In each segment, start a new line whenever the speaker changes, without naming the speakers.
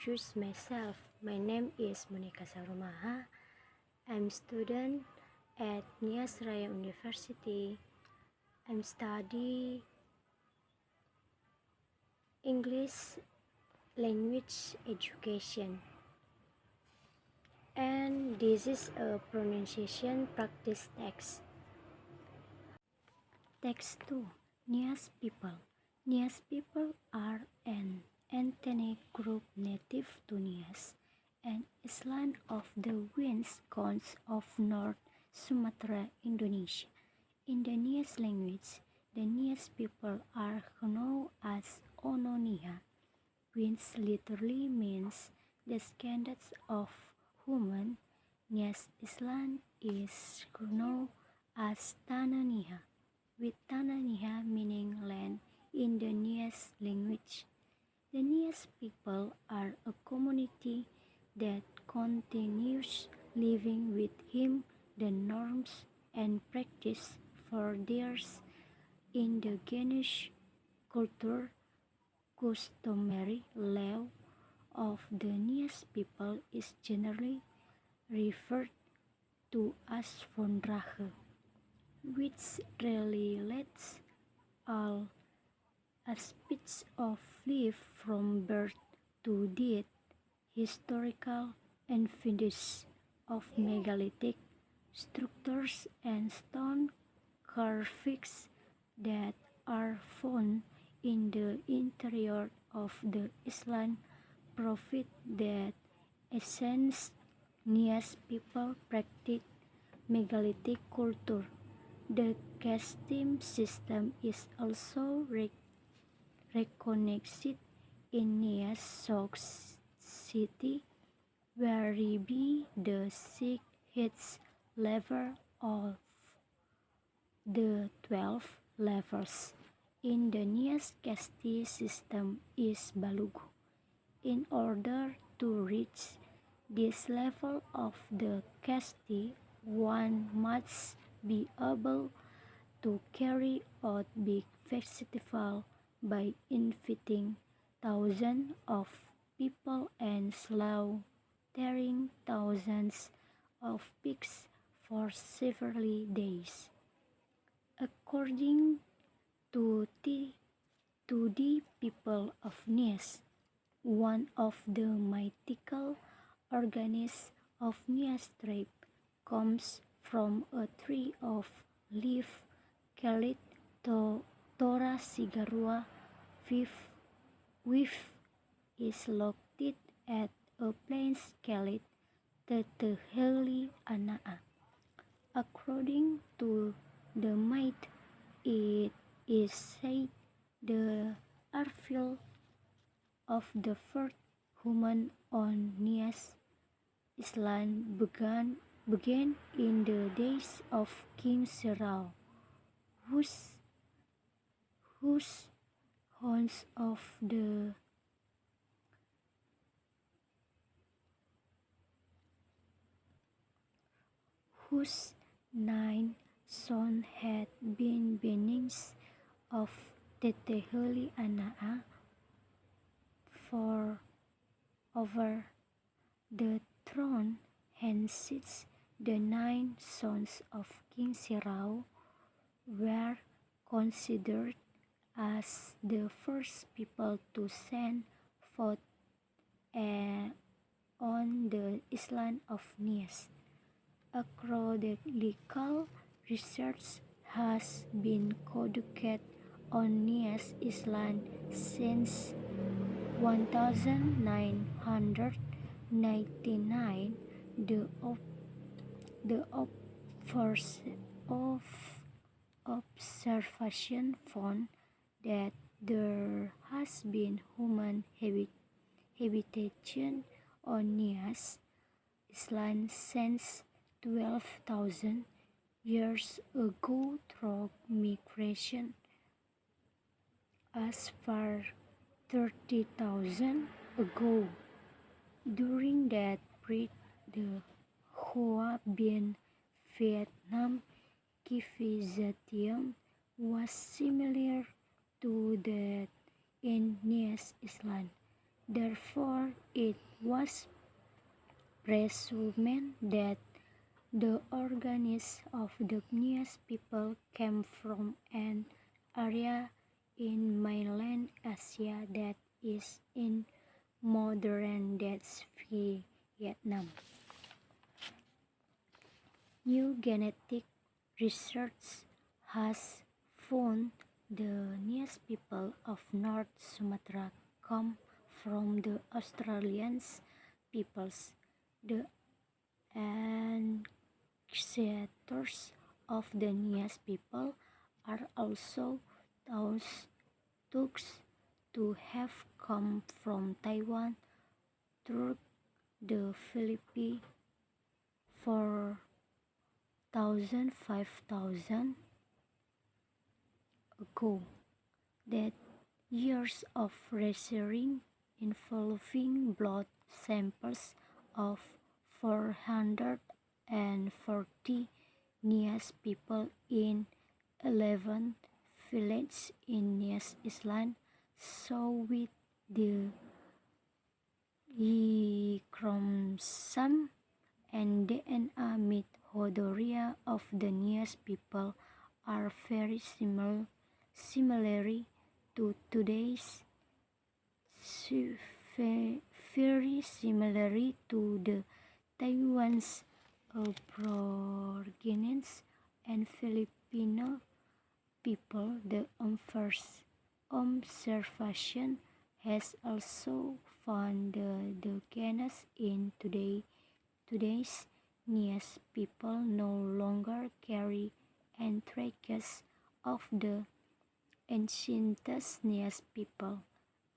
introduce myself. My name is Monica Sarumaha. I'm student at Nias Raya University. I'm study English language education. And this is a pronunciation practice text. Text 2. Nias people. Nias people are an ethnic group native to Nias, an island of the West Coast of North Sumatra, Indonesia. In the Nias language, the Nias people are known as Ononia, which literally means descendants of human. Nias Island is known as Tanania, with Tanania meaning land in the Nias language. The Nias people are a community that continues living within the norms and practice for their indigenous culture. Customary law of the Nias people is generally referred to as Vondrage, which relates all aspects of life from birth to death, historical evidence of megalithic structures and stone carvings that are found in the interior of the island prove that ancient Nias people practiced megalithic culture. The caste system is also recognized in Nias society, where be the sixth level of the 12 levels in the Nias caste system is Balugu. In order to reach this level of the caste, one must be able to carry out big festival by inviting thousands of people and slaughtering thousands of pigs for several days. According to the people of Nias, one of the mythical organisms of Nias tribe comes from a tree of leaf called Tora Sigarua, which is located at a place called Teteheli Anaa. According to the myth, it is said the arrival of the first human on Nias Island began in the days of King Serau, whose horns of the whose 9 sons had been beings of Teteheli Anaa for over the throne. Hence, the 9 sons of King Serau were considered as the first people to set foot on the island of Nias. Archaeological research has been conducted on Nias Island since 1999. The observation found that there has been human habitation on Nias Island since 12,000 years ago through migration. As far 30,000 ago. During that period, the Hoa Bien Vietnam civilization was similar to that in Nias Island. Therefore, it was presumed that the origins of the Nias people came from an area in mainland Asia that is in modern-day Vietnam. New genetic research has found the Nias people of North Sumatra come from the Australian peoples. The ancestors of the Nias people are also thought to have come from Taiwan through the Philippines 4,000–5,000 ago. That years of research involving blood samples of 440 Nias people in 11 villages in Nias Island showed the chromosome and DNA mitochondria of the Nias people are very similar to today's, very similar to the Taiwanese Aborigines and Filipino people. The first observation has also found the genus in today's Nias people no longer carry traces of the ancient Nias people,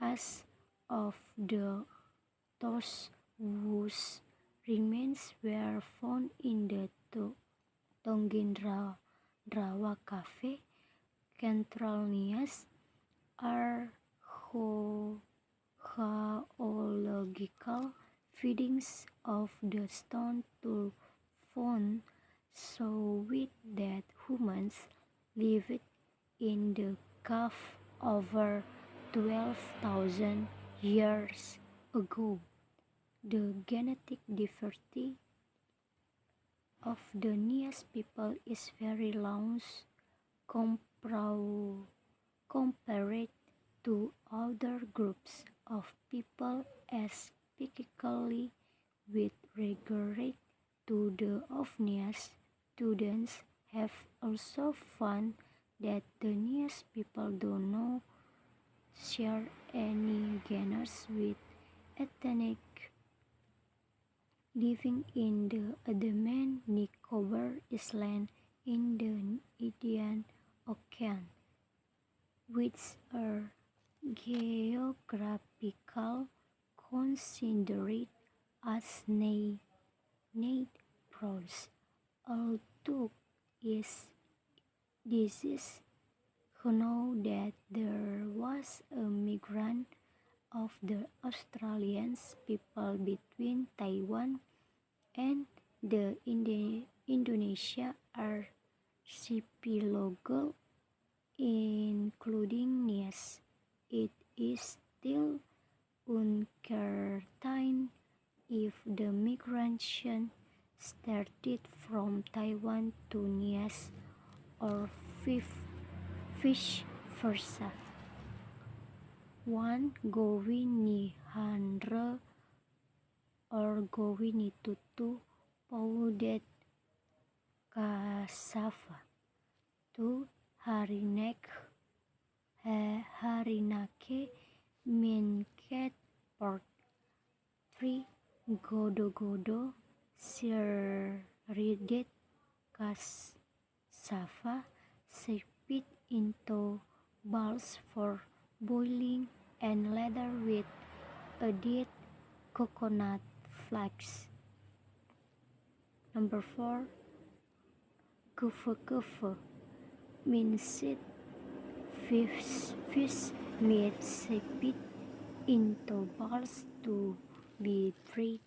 as of those whose remains were found in the Tonggin-Rawa Cave. Central Nias archaeological findings of the stone tool found showed that humans lived in the cave over 12,000 years ago. The genetic diversity of the Nias people is very large compared to other groups of people, especially with regard to the Nias. Students have also found that the Nias people do not share any genus with ethnic living in the Andaman Nicobar Islands in the Indian Ocean, which are geographical considered as need pros. Although this is know that there was a migration of the Australian people between Taiwan and the Indonesia archipelago, including Nias. It is still uncertain if the migration started from Taiwan to Nias or vice versa. One Govinihandra or Govinitutu Paudet Kasava. 2. Harinake Minket Port. 3. Godo Siridet Kasava. Serpit into bowls for boiling and lather with added coconut flakes. Number 4. Kufu minced fish meat serpit into balls to be fried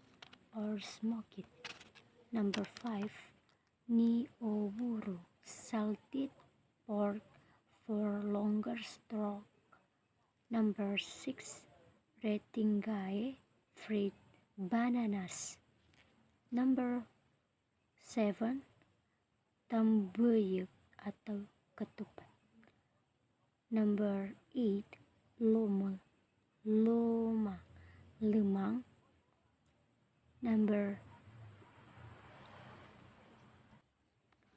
or smoked. Number 5. Nioburu salted pork for longer stroke. Number 6. Retinggae, fruit, bananas. Number 7. Tambuyuk atau ketupat. Number 8. Loma, lemang. Number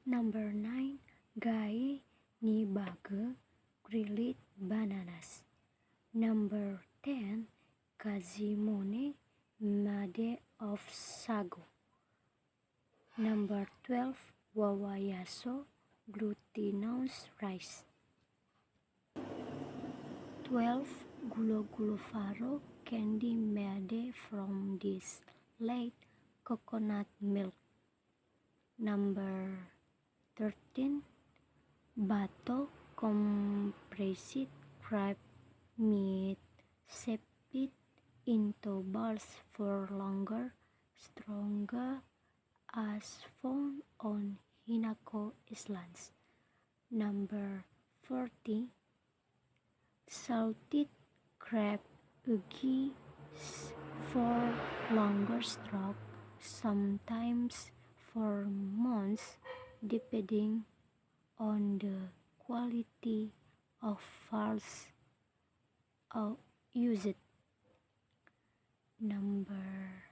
9. Gae ni bage, grilled bananas. Number 10. Kazimone, made of sago. Number 12. Wawayaso, glutinous rice. 12. Gulo-gulo faro, candy made from distilled coconut milk. Number 13. Bato, compressed crab meat shaped into balls for longer, stronger, as found on Hinako Islands. Number 40. Salted crab ugi for longer stroke, sometimes for months, depending on the quality of falls used. Number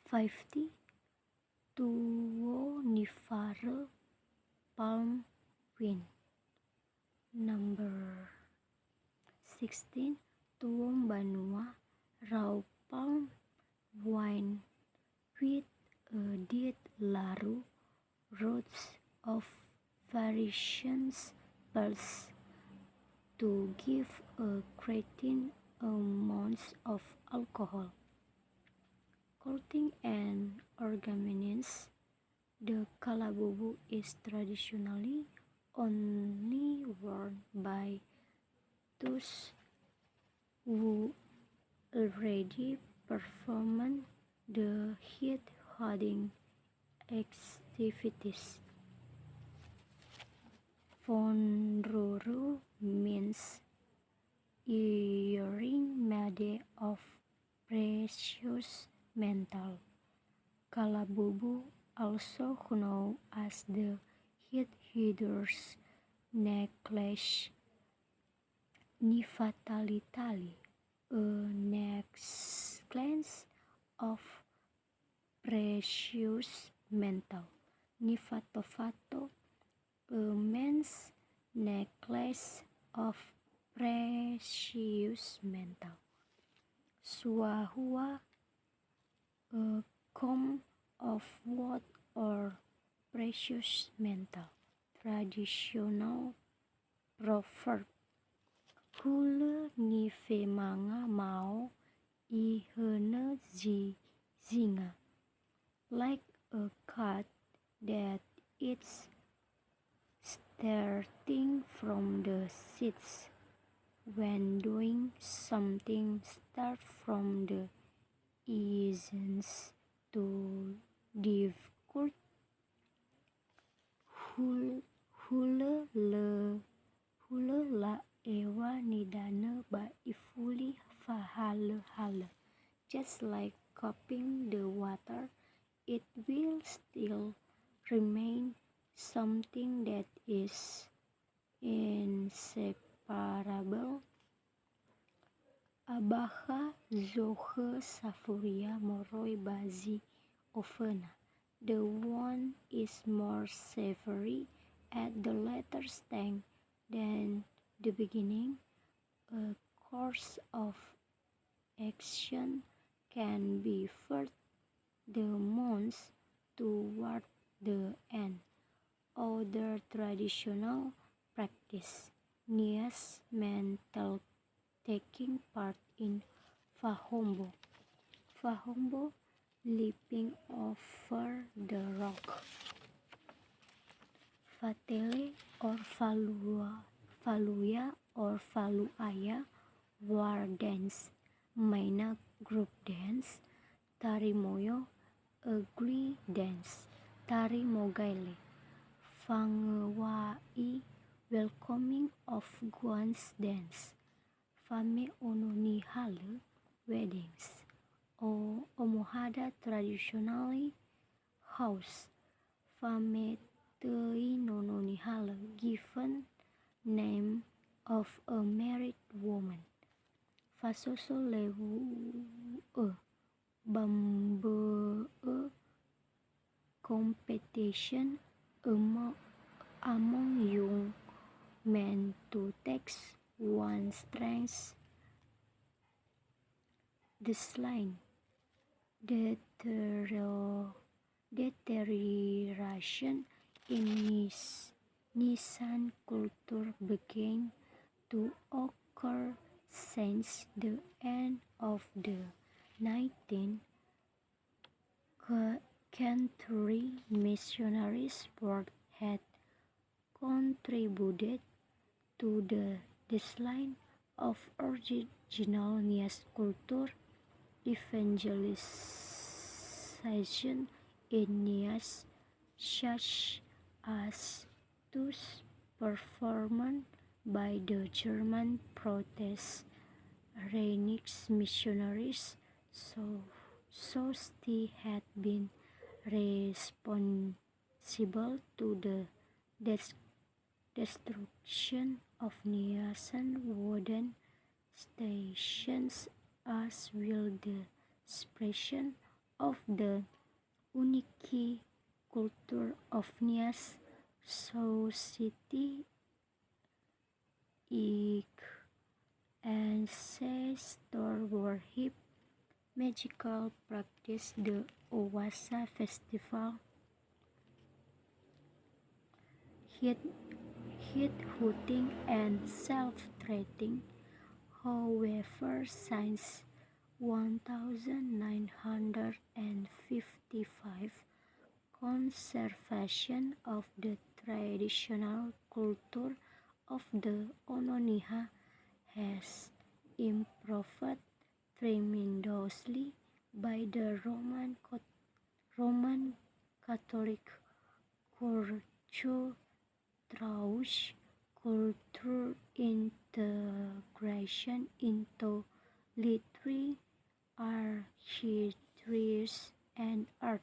50. Tuonifera palm wine. Number 16. Tuom Banua raw palm wine with added laru roots of various pearls to give a cretin amounts of alcohol. Clothing and ornaments. The kalabubu is traditionally only worn by those who already performed the head-holding activities. Fondruru means earring made of precious metal. Kalabubu, also known as the head-hiders necklace, Nifatalitali, a necklace of precious metal. Nifatofato, a men's necklace of precious metal. Suahua, a comb of wood or precious metal. Traditional proverb. Hule ni femanga mau I hene zinga. Like a cat that eats starting from the seeds. When doing something, start from the essence to difficult. Hule la ewa nidana ba ifuli fahale. Just like cupping the water, it will still remain something that is inseparable. Abaha zohe safuria moroi bazi ofena. The one is more savory at the later stage than the beginning. A course of action can be further the months toward the end. Other traditional practice. Nias mental taking part in Fahombo. Fahombo, leaping over the rock. Fatele or Faluya or Faluaya, war dance. Maina, group dance. Tarimoyo, ugly dance. Tari Mogaile. Fangewai, welcoming of Guan's dance. Fame ono ni hale weddings. Omohada traditionally house. Fame tei nono ni hale given name of a married woman. Fasoso lewu bambe competition among young men to test one's strength. The slang deterioration in Nisan culture began to occur since the end of the 19th century. Missionaries work had contributed to the decline of original Nias culture. Evangelization in Nias, such as those performed by the German Protestant missionaries, society had been responsible to the destruction of Niasan wooden stations, as will the suppression of the unique culture of Nias society. Ancestor worship, magical practice, the Owasa festival, heat hunting, and self-treating. However, since 1955, conservation of the traditional culture of the Ononiha has improved tremendously by the Roman Catholic Church through cultural integration into literature, architecture, and art.